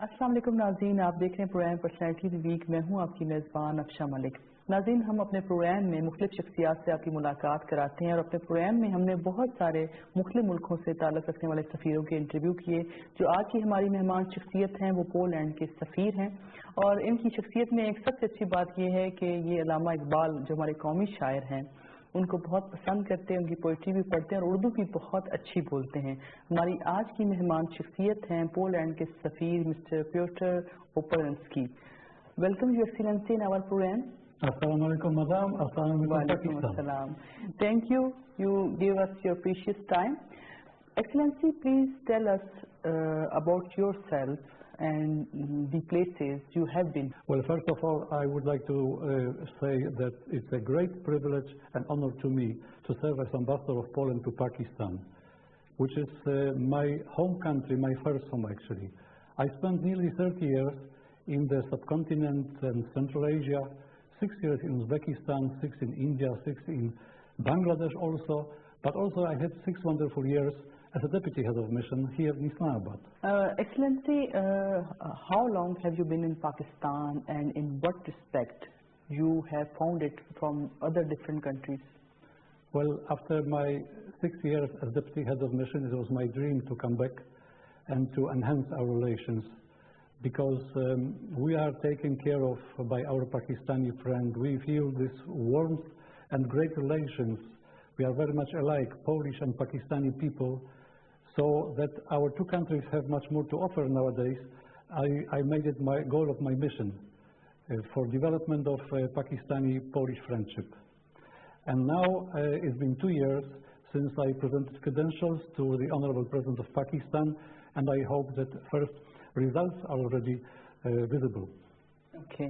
अस्सलाम वालेकुम नाज़रीन, आप देख रहे हैं प्रोग्राम पर्सनैलिटी वीक। मैं हूं आपकी मेज़बान अफशा मलिक। नाज़रीन, हम अपने प्रोग्राम में मुख्तलिफ शख्सियात से आपकी मुलाकात कराते हैं और अपने प्रोग्राम में हमने बहुत सारे मुख्तलिफ मुल्कों से ताल्लुक़ रखने वाले सफ़ीरों के इंटरव्यू किए। जो आज की हमारी मेहमान शख्सियत हैं वो पोलैंड के सफ़ीर हैं और इनकी शख्सियत में एक सबसे अच्छी बात यह है कि ये अल्लामा इकबाल जो हमारे कौमी शायर हैं उनको बहुत पसंद करते हैं, उनकी पोइट्री भी पढ़ते हैं और उर्दू भी बहुत अच्छी बोलते हैं। हमारी आज की मेहमान शख्सियत हैं पोलैंड के सफ़ीर mister Piotr Opalinski. Welcome you excellency in our programme. Assalamu alaikum, madam. Assalamu alaikum, Pakistan. Thank you. You gave us your precious time. Excellency, please tell us about yourself and the places you have been. Well, first of all, I would like to say that it's a great privilege and honor to me to serve as ambassador of Poland to Pakistan, which is my home country, my first home actually. I spent nearly 30 years in the subcontinent and Central Asia, 6 years in Uzbekistan, 6 in India, 6 in Bangladesh also, but also I had 6 wonderful years as a deputy head of mission here in Islamabad. Excellency, how long have you been in Pakistan and in what respect you have found it from other different countries? Well, after my 6 years as deputy head of mission, it was my dream to come back and to enhance our relations, because we are taken care of by our Pakistani friend. We feel this warmth and great relations. We are very much alike, Polish and Pakistani people, so that our two countries have much more to offer nowadays. I made it my goal of my mission for development of Pakistani-Polish friendship. And now it's been 2 years since I presented credentials to the Honorable President of Pakistan, and I hope that first results are already visible. Okay.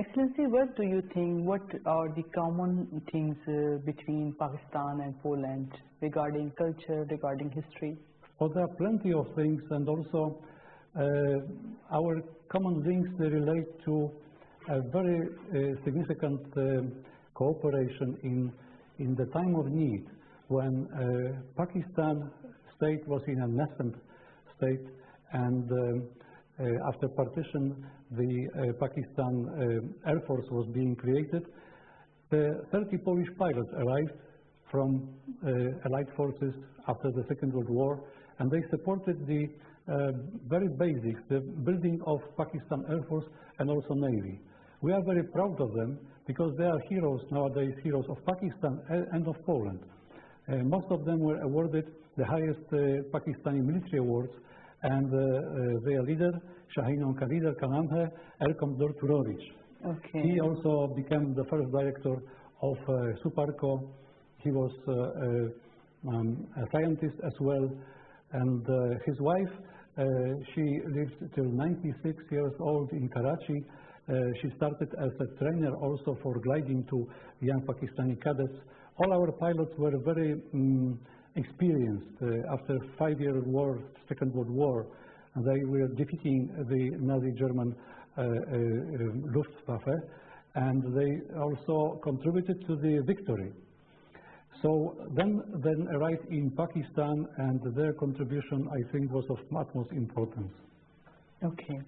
Excellency, what do you think, what are the common things between Pakistan and Poland regarding culture, regarding history? Well, there are plenty of things, and also our common things, they relate to a very significant cooperation in the time of need, when Pakistan state was in a nascent state, and after partition, the Pakistan Air Force was being created. The 30 Polish pilots arrived from Allied forces after the Second World War, and they supported the very basics, the building of Pakistan Air Force and also Navy. We are very proud of them because they are heroes nowadays, heroes of Pakistan and of Poland. Most of them were awarded the highest Pakistani military awards, and their leader, Shaheen Khalid Kanamhe, Air Commodore Turovich. Okay. He also became the first director of Suparco. He was a scientist as well, and his wife, she lived till 96 years old in Karachi. She started as a trainer also for gliding to young Pakistani cadets. All our pilots were very experienced. After 5-year war, Second World War, they were defeating the Nazi German Luftwaffe, and they also contributed to the victory. So then arrived in Pakistan, and their contribution, I think, was of utmost importance. Okay.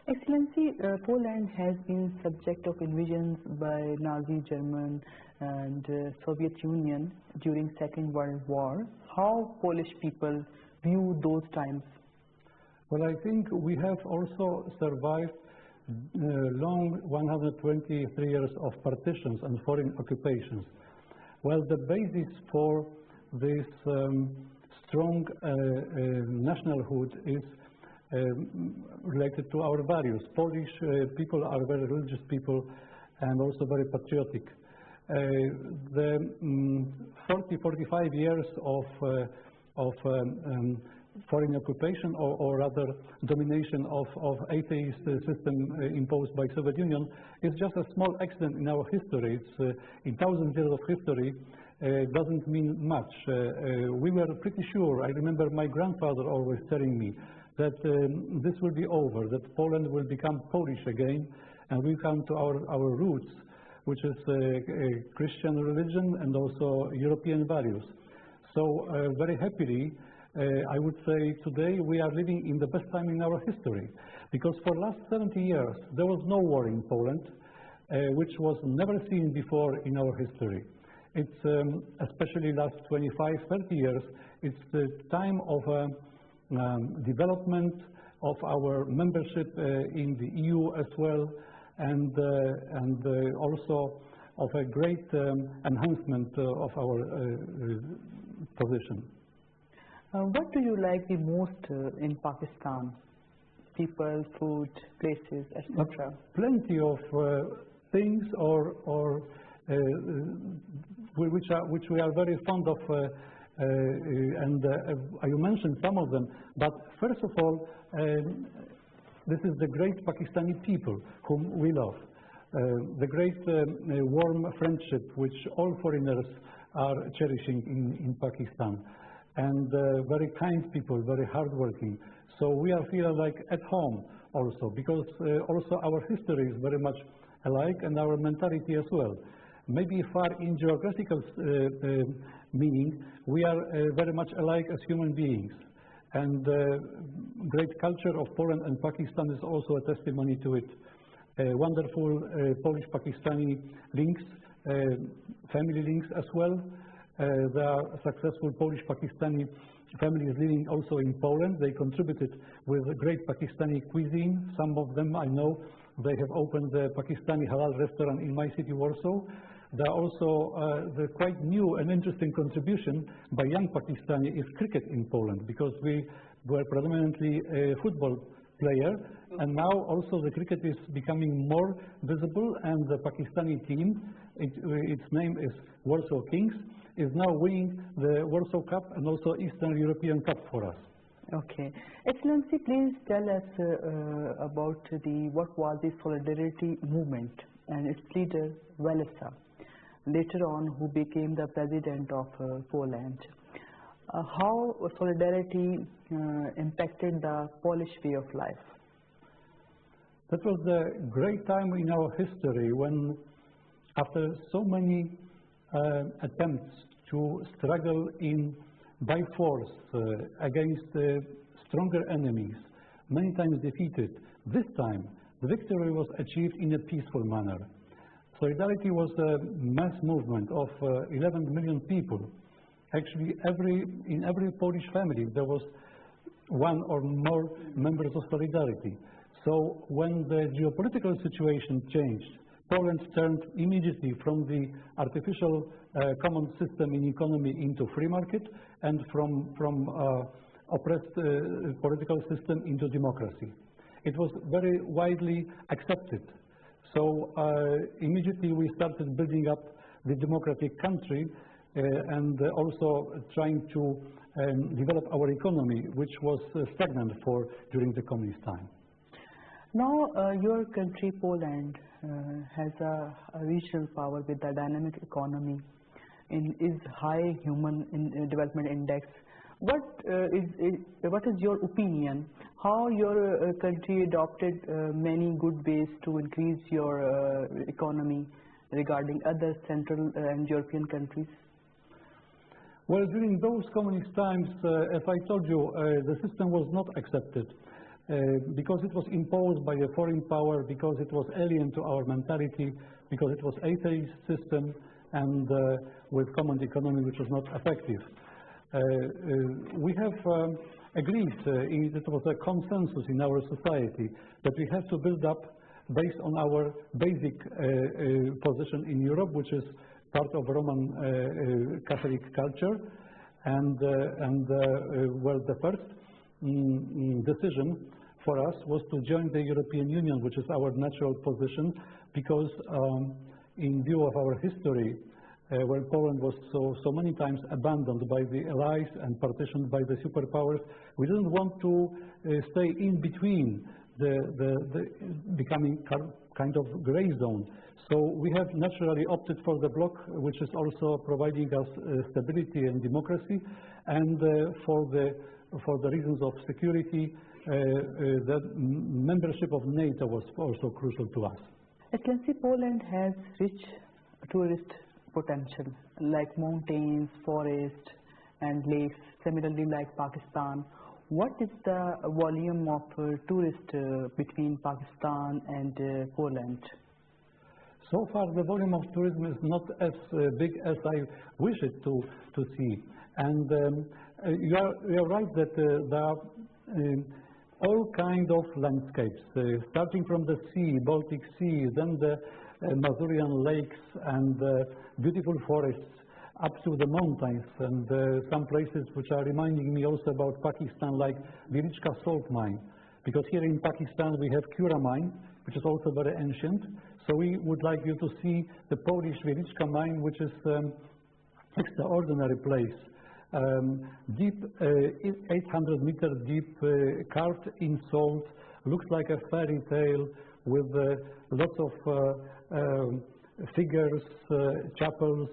Excellency, Poland has been subject of invasions by Nazi German and Soviet Union during Second World War. How Polish people view those times? Well, I think we have also survived long 123 years of partitions and foreign occupations. Well, the basis for this strong nationalhood is related to our values. Polish people are very religious people and also very patriotic. The 40-45 years of foreign occupation, or rather domination of atheist system imposed by Soviet Union, is just a small accident in our history. It's in thousands years of history. Doesn't mean much. We were pretty sure, I remember my grandfather always telling me, that this will be over, that Poland will become Polish again, and we come to our roots, which is Christian religion and also European values. So very happily, I would say today we are living in the best time in our history, because for the last 70 years there was no war in Poland, which was never seen before in our history. It's especially last 25, 30 years, it's the time of development of our membership in the EU as well, and also of a great enhancement of our position. What do you like the most in Pakistan? People, food, places, etc. Plenty of things which we are very fond of, and you mentioned some of them. But first of all, this is the great Pakistani people whom we love. The great warm friendship which all foreigners are cherishing in Pakistan, and very kind people, very hardworking. So we are feeling like at home also, because also our history is very much alike, and our mentality as well. Maybe far in geographical meaning, we are very much alike as human beings. And great culture of Poland and Pakistan is also a testimony to it. Wonderful Polish-Pakistani links, family links as well. There are successful Polish-Pakistani families living also in Poland. They contributed with a great Pakistani cuisine. Some of them I know, they have opened the Pakistani halal restaurant in my city, Warsaw. There are also the quite new and interesting contribution by young Pakistani is cricket in Poland, because we were predominantly a football player, and now also the cricket is becoming more visible, and the Pakistani team, its name is Warsaw Kings, is now winning the Warsaw Cup and also Eastern European Cup for us. Okay. Excellency, please tell us about what was the Solidarity movement and its leader, Walesa, later on who became the president of Poland. How Solidarity impacted the Polish way of life? That was a great time in our history when, after so many attempts to struggle by force against stronger enemies, many times defeated, this time the victory was achieved in a peaceful manner. Solidarity was a mass movement of 11 million people. Actually, in every Polish family there was one or more members of Solidarity. So when the geopolitical situation changed, Poland turned immediately from the artificial common system in economy into free market, and from oppressed political system into democracy. It was very widely accepted. So immediately we started building up the democratic country and also trying to develop our economy, which was stagnant during the communist time. Now your country, Poland, has a regional power with a dynamic economy, is high human development index. What is your opinion? How your country adopted many good ways to increase your economy regarding other Central and European countries? Well, during those communist times, as I told you, the system was not accepted because it was imposed by a foreign power, because it was alien to our mentality, because it was atheist system, and with common economy which was not effective. We have agreed, it was a consensus in our society, that we have to build up based on our basic position in Europe, which is part of Roman Catholic culture, and well, the first decision for us was to join the European Union, which is our natural position, because in view of our history, where Poland was so many times abandoned by the allies and partitioned by the superpowers, we didn't want to stay in between the becoming kind of gray zone. So we have naturally opted for the bloc, which is also providing us stability and democracy, and for the reasons of security, the membership of NATO was also crucial to us. Excellency, Poland has rich tourist potential, like mountains, forest, and lakes, similarly like Pakistan. What is the volume of tourists between Pakistan and Poland? So far, the volume of tourism is not as big as I wish it to see. And you are right that there are all kind of landscapes, starting from the sea, Baltic Sea, then the Masurian lakes and beautiful forests, up to the mountains, and some places which are reminding me also about Pakistan, like Wieliczka salt mine, because here in Pakistan we have Kura mine, which is also very ancient. So we would like you to see the Polish Wieliczka mine, which is extraordinary place. Deep, 800-meter deep, carved in salt, looks like a fairy tale with lots of figures, chapels,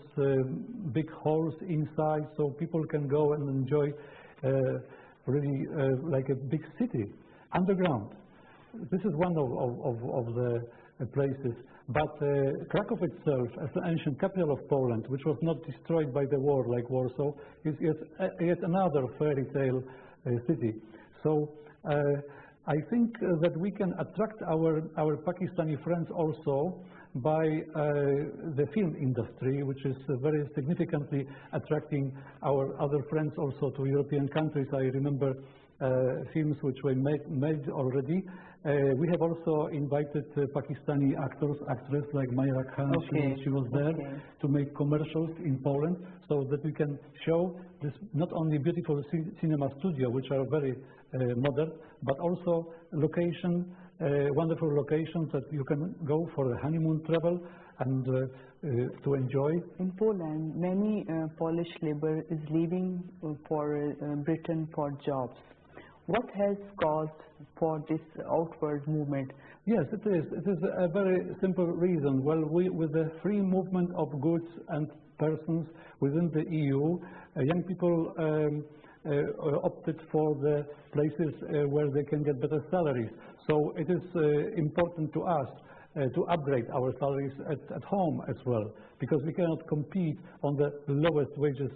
big halls inside, so people can go and enjoy really like a big city underground. This is one of the places. But Krakow itself, as the ancient capital of Poland, which was not destroyed by the war like Warsaw, is yet another fairy tale city. So I think that we can attract our Pakistani friends also by the film industry, which is very significantly attracting our other friends also to European countries. I remember films which were made already. We have also invited Pakistani actors, actresses like Mayra Khan. Okay. She was there to make commercials in Poland, so that we can show this not only beautiful cinema studio, which are very modern, but also location, wonderful locations that you can go for a honeymoon travel and to enjoy. In Poland, many Polish labor is leaving for Britain for jobs. What has caused for this outward movement? Yes, it is. It is a very simple reason. Well, with the free movement of goods and persons within the EU, young people opted for the places where they can get better salaries. So it is important to us to upgrade our salaries at home as well, because we cannot compete on the lowest wages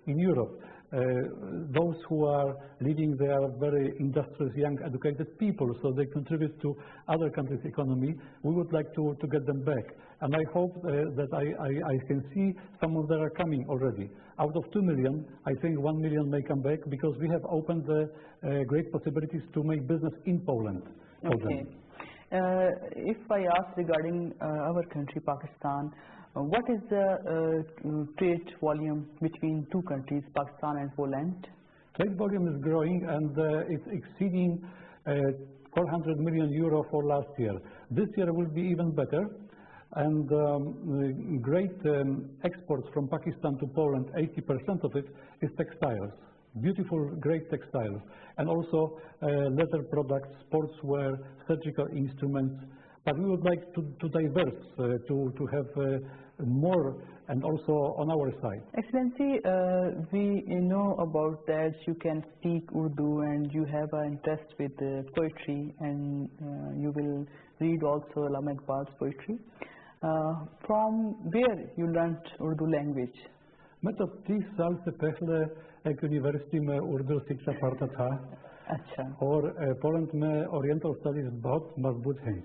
in Europe. Those who are living there are very industrious, young, educated people, so they contribute to other countries' economy. We would like to get them back. And I hope that I can see some of them are coming already. Out of 2 million, I think 1 million may come back, because we have opened great possibilities to make business in Poland. Okay. If I ask regarding our country, Pakistan, what is the trade volume between two countries, Pakistan and Poland? Trade volume is growing, and it's exceeding 400 million euro for last year. This year will be even better, and great exports from Pakistan to Poland, 80% of it is textiles. Beautiful, great textiles, and also leather products, sportswear, surgical instruments. But we would like to diverse, to have more, and also on our side. Excellency, we know about that you can speak Urdu and you have an interest with poetry, and you will read also Allama Iqbal's poetry. From where you learned Urdu language? मैं तो 30 साल से पहले एक university में उर्दू शिक्षा पढ़ता था। अच्छा। और पोलैंड में ओरिएंटल स्टडीज बहुत मजबूत हैं।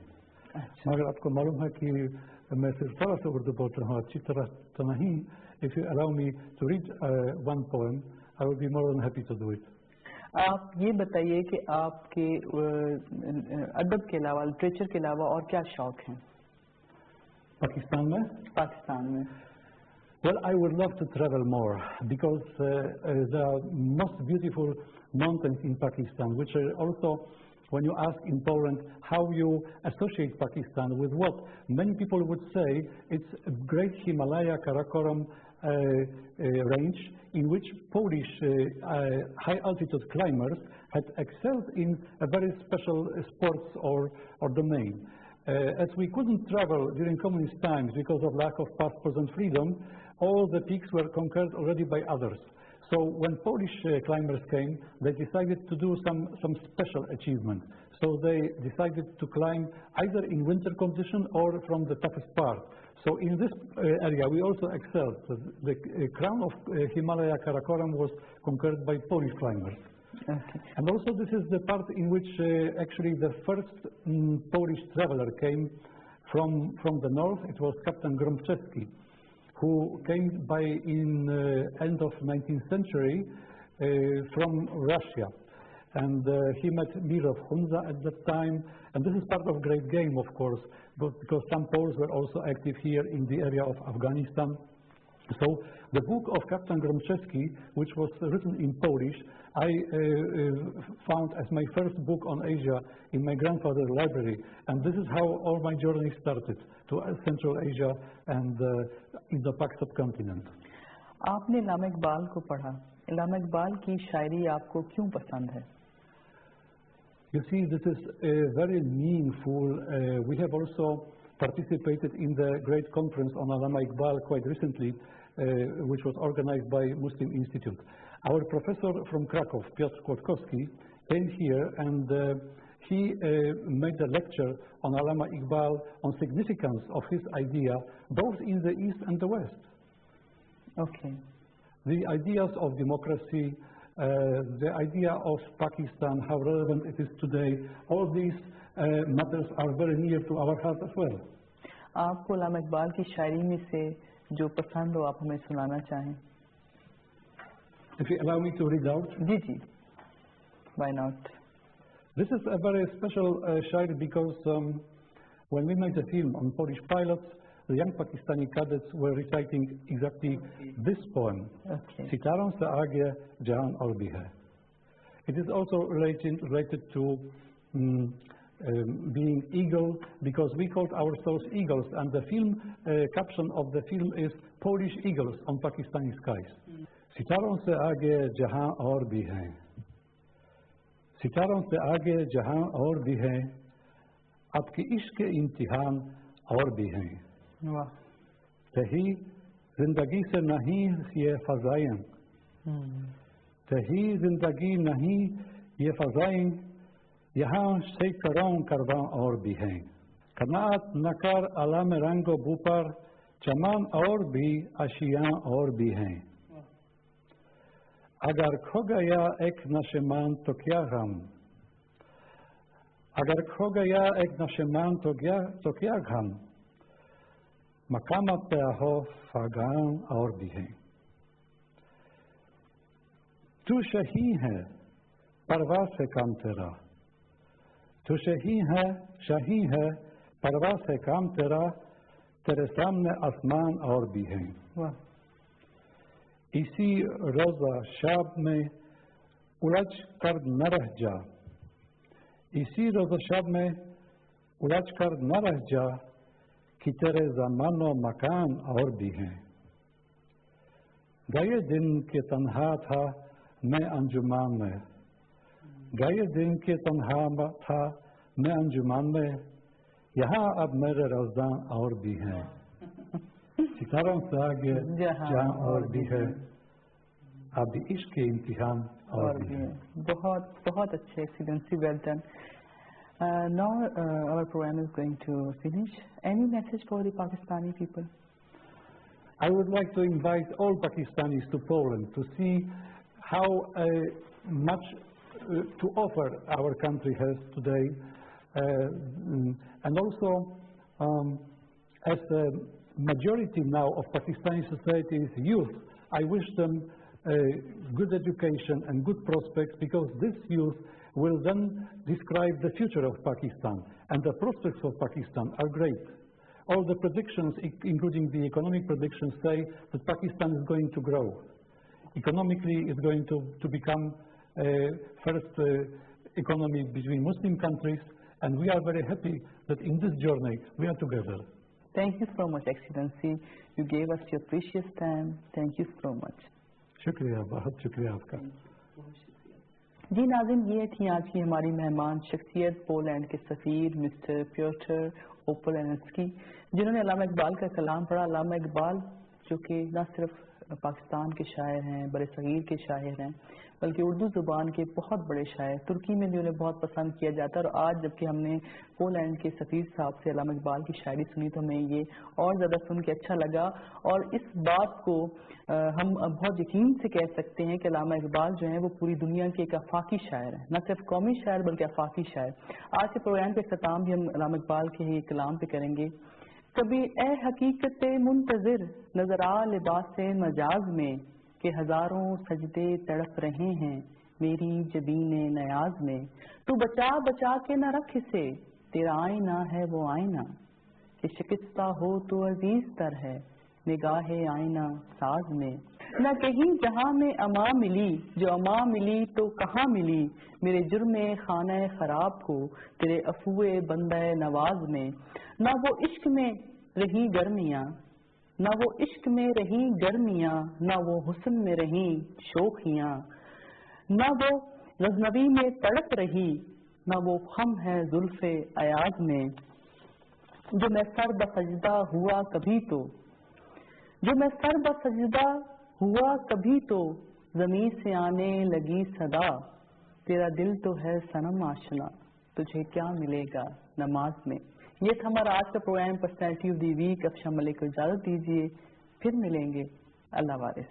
अच्छा। मगर आपको मालूम है कि मैं सिर्फ थोड़ा सा उर्दू बोलता हूँ, अच्छी तरह तो नहीं। If you allow me to read one poem, I will be more than happy to do it. आप ये बताइए कि आपके अदब के अलावा, लिटरेचर के अलावा और क्या शौक हैं? पाकिस्तान में? पाकिस्तान में। Well, I would love to travel more, because there are most beautiful mountains in Pakistan, which are also, when you ask in Poland how you associate Pakistan with what, many people would say it's a great Himalaya Karakoram range, in which Polish high altitude climbers had excelled in a very special sports or domain. As we couldn't travel during communist times because of lack of passports and freedom, all the peaks were conquered already by others. So when Polish climbers came, they decided to do some special achievement. So they decided to climb either in winter condition or from the toughest part. So in this area, we also excelled. The crown of Himalaya Karakoram was conquered by Polish climbers. Okay. And also this is the part in which actually the first Polish traveler came from the north. It was Captain Gromczewski, who came by in end of 19th century from Russia. And he met Mirov Hunza at that time. And this is part of Great Game, of course, because some Poles were also active here in the area of Afghanistan. So the book of Captain Gromczewski, which was written in Polish, I found as my first book on Asia in my grandfather's library. And this is how all my journey started to Central Asia and in the Pak subcontinent. आपने इल्हाम इकबाल को पढ़ा। इल्हाम इकबाल की शायरी आपको क्यों पसंद है? You see, this is very meaningful. We have also participated in the great conference on Allama Iqbal quite recently, which was organized by Muslim Institute. Our professor from Krakow, Piotr Kłodkowski, came here and he made a lecture on Allama Iqbal on significance of his idea both in the East and the West. Okay. The ideas of democracy, the idea of Pakistan, how relevant it is today, all these matters are very near to our heart as well. आपको अल्लामा इकबाल की शायरी में से जो पसंद हो आप हमें सुनाना चाहें? If you allow me to read out. Ji ji. Why not? This is a very special shairi because when we made a film on Polish pilots, the young Pakistani cadets were reciting exactly this poem. Okay. Sitaron se aage jahan aur bhi hai. It is also related to being eagle, because we called ourselves eagles, and the film caption of the film is Polish eagles on Pakistani skies. Sitaron se aage jahan aur bhi hai. सितारों से आगे जहां और भी हैं, आपके इश्क के इम्तिहान और भी हैं। तही जिंदगी से नहीं ये फजाएं, तही जिंदगी नहीं ये फजाएं, यहाँ से करों करवां और भी हैं। कनात नकार अलाम रंगो बूपर, चमान और भी अशियां और भी हैं। अगर खो गया एक नशेमान तो क्या गम, अगर खो गया एक नशेमान तो क्या गम, मकाम पे हो फागान और भी हैं। तू शही है परवाह से काम तेरा, तू शही है परवाह से काम तेरा, तेरे सामने आसमान और भी हैं। इसी रोज़ा शाब में उलझ कर न रह जा, इसी रोज़ा शाब में उलझ कर न रह जा, कि तेरे ज़मानो मकान और भी हैं। गए दिन के तन्हा था मैं अंजुमान में, गए दिन के तन्हा था मैं अंजुमान में, यहाँ अब मेरे रोज़ां और भी हैं। सितारों से आगे जहां और भी है, अभी इश्क के इम्तिहान और भी है। बहुत बहुत अच्छे, excellency, well done. Now our program is going to finish. Any message for the Pakistani people? I would like to invite all Pakistanis to Poland to see how much to offer our country has today, and also as a majority now of Pakistani society is youth, I wish them good education and good prospects, because this youth will then describe the future of Pakistan, and the prospects of Pakistan are great. All the predictions, including the economic predictions, say that Pakistan is going to grow. Economically, it's going to become first economy between Muslim countries, and we are very happy that in this journey we are together. Thank you so much, Excellency. You gave us your precious time. Thank you so much. शुक्रिया, बहुत शुक्रिया आपका। जी नाज़रीन, ये थी आज की हमारी मेहमान शख्सियत, पोलैंड के सफ़ीर मिस्टर प्योटर ओपोलेंस्की, जिन्होंने अल्लामा इकबाल का कलाम पढ़ा। अल्लामा इकबाल जो कि न सिर्फ पाकिस्तान के शायर हैं, बड़े सगीर के शायर हैं, बल्कि उर्दू ज़ुबान के बहुत बड़े शायर। तुर्की में भी उन्हें बहुत पसंद किया जाता है। और आज जबकि हमने पोलैंड के सफ़ीर साहब से अल्लामा इकबाल की शायरी सुनी तो हमें ये और ज़्यादा सुन के अच्छा लगा। और इस बात को हम बहुत यकीन से कह सकते हैं कि अल्लामा इकबाल जो हैं वो पूरी दुनिया के एक आफाकी शायर हैं, न सिर्फ कौमी शायर बल्कि आफाकी शायर। आज के प्रोग्राम के इख्तिताम भी हम अल्लामा इकबाल के ही कलाम पे करेंगे। कभी ए हकीकत मुंतज़िर नजर आ लिबास मजाज में कि हजारों सजदे तड़प रहे हैं मेरी जबीने नयाज में। तू बचा बचा के न रख इसे तेरा आईना है वो आईना कि शिकस्ता हो तो अजीज तर है निगाहे आईना साज में। न कहीं जहां में अमा मिली जो अमा मिली तो कहाँ मिली मेरे जुर्मे खाना खराब को तेरे अफुए बंदे नवाज में। न वो इश्क में रही गर्मियाँ न वो इश्क में रही गर्मियाँ न वो हुस्न में रही शोखियाँ न वो गजनबी में तड़प रही न वो खम है जुल्फे अयाज में। जो मैं सर बसजदा हुआ कभी तो जो मैं सर बसजदा हुआ कभी तो ज़मीन से आने लगी सदा तेरा दिल तो है सनम आशना तुझे क्या मिलेगा नमाज में। ये था हमारा आज का programme personality of the week. अब शाम को इजाज़त दीजिए, फिर मिलेंगे। अल्लाह वारिस।